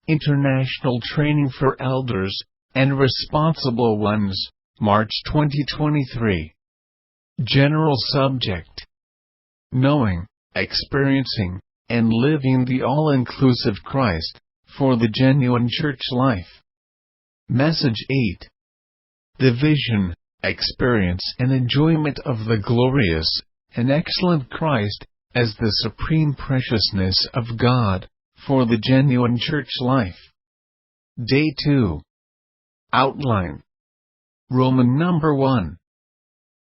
International Training for Elders and Responsible Ones, March 2023. General Subject: Knowing, Experiencing, and Living the All-Inclusive Christ for the Genuine Church Life. Message 8. The vision, experience and enjoyment of the glorious and excellent Christ as the supreme preciousness of God for the genuine church life. Day 2. Outline. Roman number 1.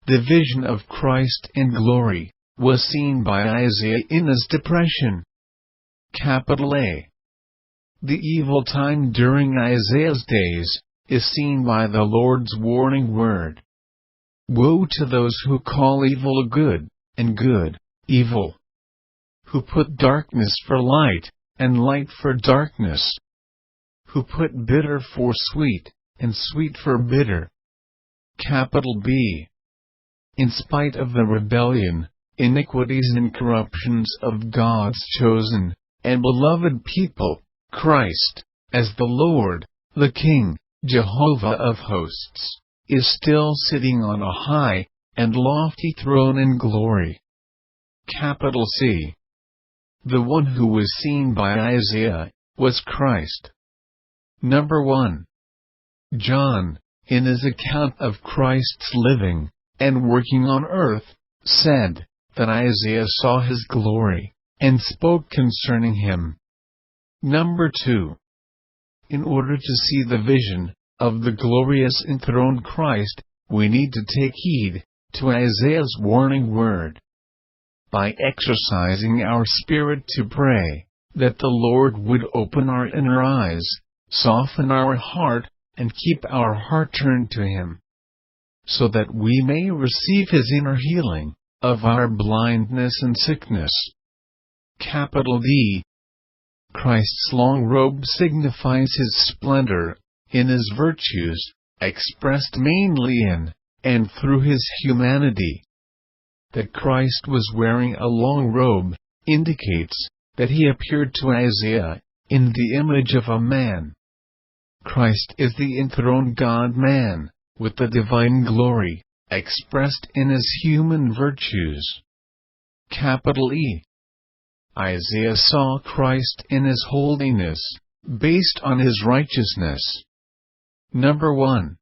The vision of Christ in glory was seen by Isaiah in his depression. Capital A. The evil time during Isaiah's days is seen by the Lord's warning word. Woe to those who call evil good, and good, evil. Who put darkness for light, and light for darkness. Who put bitter for sweet, and sweet for bitter. Capital B. In spite of the rebellion, iniquities and corruptions of God's chosen and beloved people, Christ, as the Lord, the King, Jehovah of hosts, is still sitting on a high and lofty throne in glory. Capital C. The one who was seen by Isaiah was Christ. Number 1. John, in his account of Christ's living and working on earth, said that Isaiah saw his glory and spoke concerning him. Number 2. In order to see the vision of the glorious enthroned Christ, we need to take heed to Isaiah's warning word. By exercising our spirit to pray, that the Lord would open our inner eyes, soften our heart, and keep our heart turned to Him, so that we may receive His inner healing of our blindness and sickness. Capital D. Christ's long robe signifies His splendor in His virtues, expressed mainly in and through His humanity. That Christ was wearing a long robe indicates that He appeared to Isaiah in the image of a man. Christ is the enthroned God-man, with the divine glory expressed in His human virtues. Capital E. Isaiah saw Christ in His holiness, based on His righteousness. Number 1.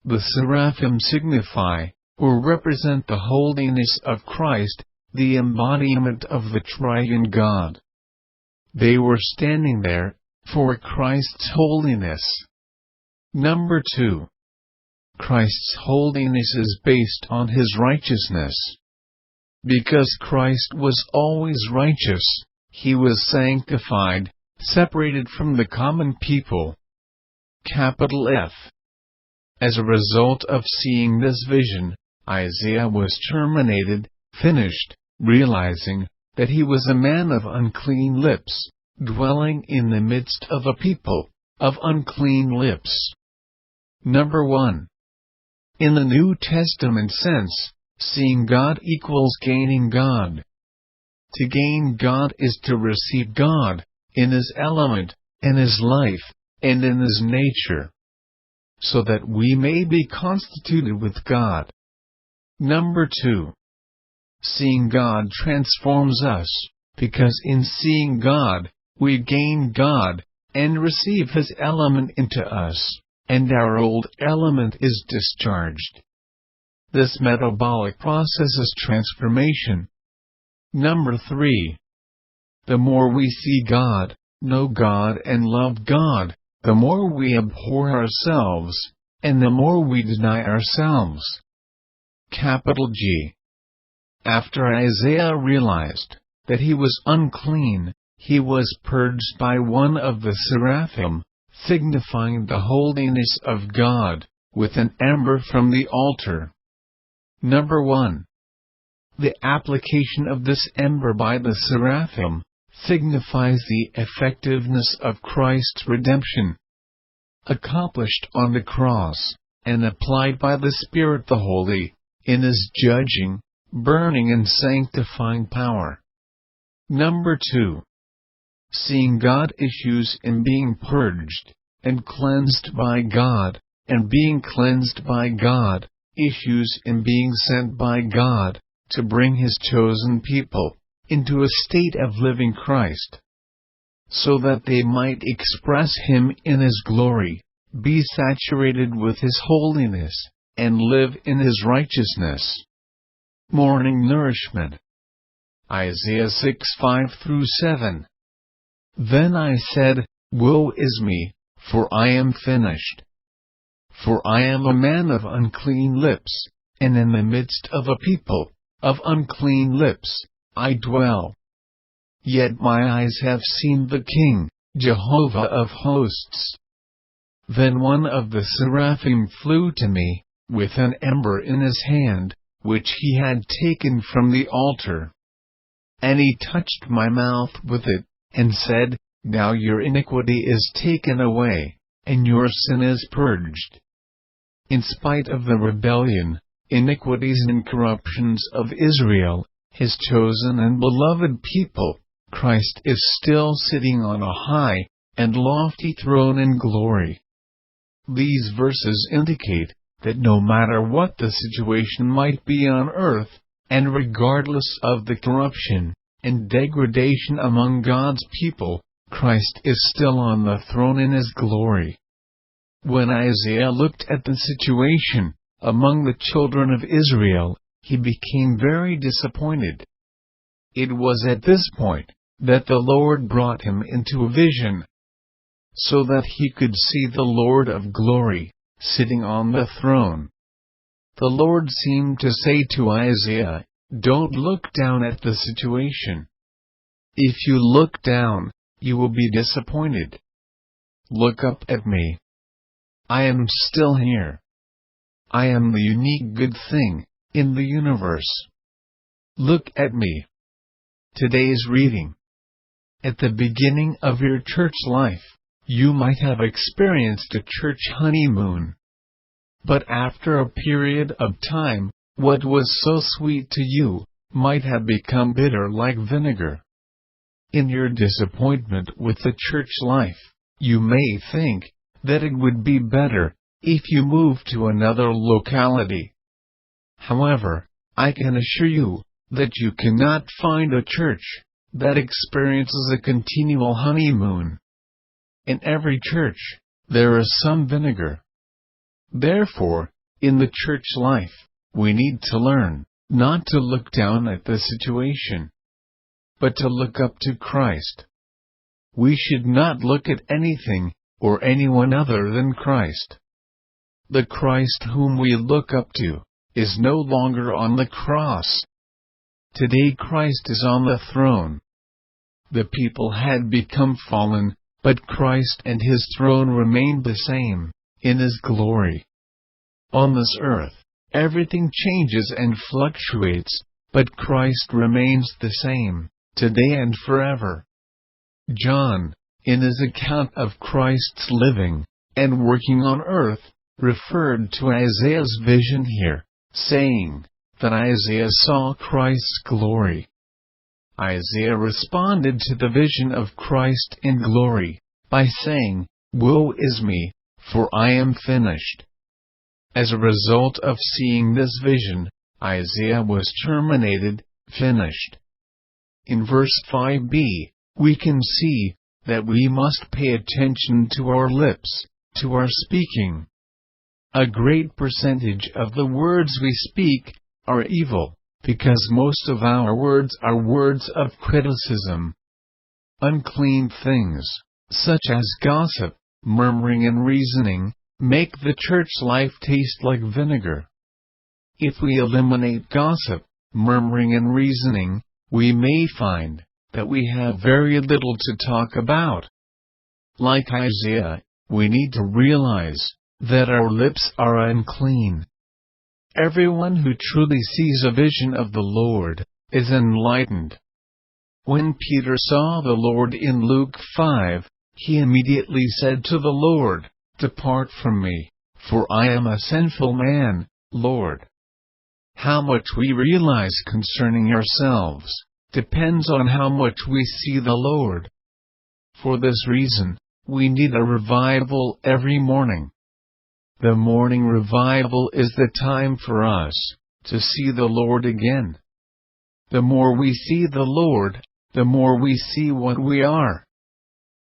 The seraphim signify or represent the holiness of Christ, the embodiment of the triune God. They were standing there for Christ's holiness. Number 2. Christ's holiness is based on His righteousness. Because Christ was always righteous, He was sanctified, separated from the common people. Capital F. As a result of seeing this vision, Isaiah was terminated, finished, realizing that he was a man of unclean lips, dwelling in the midst of a people of unclean lips. Number 1. In the New Testament sense, seeing God equals gaining God. To gain God is to receive God in His element, in His life, and in His nature, so that we may be constituted with God. Number 2. Seeing God transforms us, because in seeing God, we gain God, and receive His element into us, and our old element is discharged. This metabolic process is transformation. Number 3. The more we see God, know God and love God, the more we abhor ourselves, and the more we deny ourselves. Capital G. After Isaiah realized that he was unclean, he was purged by one of the seraphim, signifying the holiness of God, with an ember from the altar. Number 1. The application of this ember by the seraphim signifies the effectiveness of Christ's redemption, accomplished on the cross, and applied by the Spirit the Holy, in His judging, burning and sanctifying power. Number 2. seeing God issues in being purged and cleansed by God, and being cleansed by God issues in being sent by God to bring His chosen people into a state of living Christ, so that they might express Him in His glory, be saturated with His holiness, and live in His righteousness. Morning Nourishment. Isaiah 6:5-7. Then I said, Woe is me, for I am finished. For I am a man of unclean lips, and in the midst of a people of unclean lips I dwell. Yet my eyes have seen the King, Jehovah of hosts. Then one of the seraphim flew to me, with an ember in his hand, which he had taken from the altar. And he touched my mouth with it, and said, Now your iniquity is taken away, and your sin is purged. In spite of the rebellion, iniquities and corruptions of Israel, His chosen and beloved people, Christ is still sitting on a high and lofty throne in glory. These verses indicate that no matter what the situation might be on earth, and regardless of the corruption and degradation among God's people, Christ is still on the throne in His glory. When Isaiah looked at the situation among the children of Israel, he became very disappointed. It was at this point that the Lord brought him into a vision, so that he could see the Lord of glory sitting on the throne. The Lord seemed to say to Isaiah, Don't look down at the situation. If you look down, you will be disappointed. Look up at me. I am still here. I am the unique good thing in the universe. Look at me. Today's reading. At the beginning of your church life, you might have experienced a church honeymoon. But after a period of time, what was so sweet to you might have become bitter like vinegar. In your disappointment with the church life, you may think that it would be better if you moved to another locality. However, I can assure you that you cannot find a church that experiences a continual honeymoon. In every church, there is some vinegar. Therefore, in the church life, we need to learn not to look down at the situation, but to look up to Christ. We should not look at anything or anyone other than Christ. The Christ whom we look up to is no longer on the cross. Today Christ is on the throne. The people had become fallen, but Christ and His throne remained the same, in His glory. On this earth, everything changes and fluctuates, but Christ remains the same, today and forever. John, in his account of Christ's living and working on earth, referred to Isaiah's vision here, saying that Isaiah saw Christ's glory. Isaiah responded to the vision of Christ in glory by saying, Woe is me, for I am finished. As a result of seeing this vision, Isaiah was terminated, finished. In verse 5b, we can see that we must pay attention to our lips, to our speaking. A great percentage of the words we speak are evil, because most of our words are words of criticism. Unclean things, such as gossip, murmuring and reasoning, make the church life taste like vinegar. If we eliminate gossip, murmuring and reasoning, we may find that we have very little to talk about. Like Isaiah, we need to realize that our lips are unclean. Everyone who truly sees a vision of the Lord is enlightened. When Peter saw the Lord in Luke 5, he immediately said to the Lord, Depart from me, for I am a sinful man, Lord. How much we realize concerning ourselves depends on how much we see the Lord. For this reason, we need a revival every morning. The morning revival is the time for us to see the Lord again. The more we see the Lord, the more we see what we are.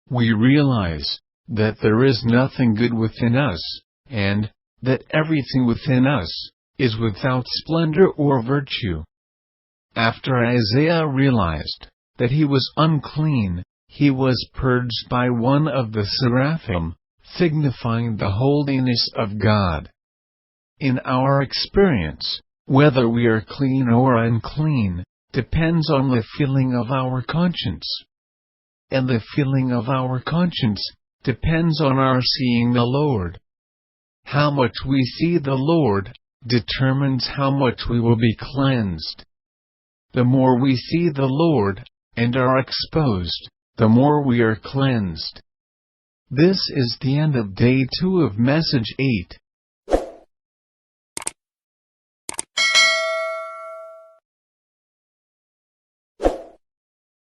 We realize that there is nothing good within us, and that everything within us is without splendor or virtue. After Isaiah realized that he was unclean, he was purged by one of the seraphim, signifying the holiness of God. In our experience, whether we are clean or unclean depends on the feeling of our conscience. And the feeling of our conscience depends on our seeing the Lord. How much we see the Lord determines how much we will be cleansed. The more we see the Lord and are exposed, the more we are cleansed. This is the end of Day 2 of Message 8.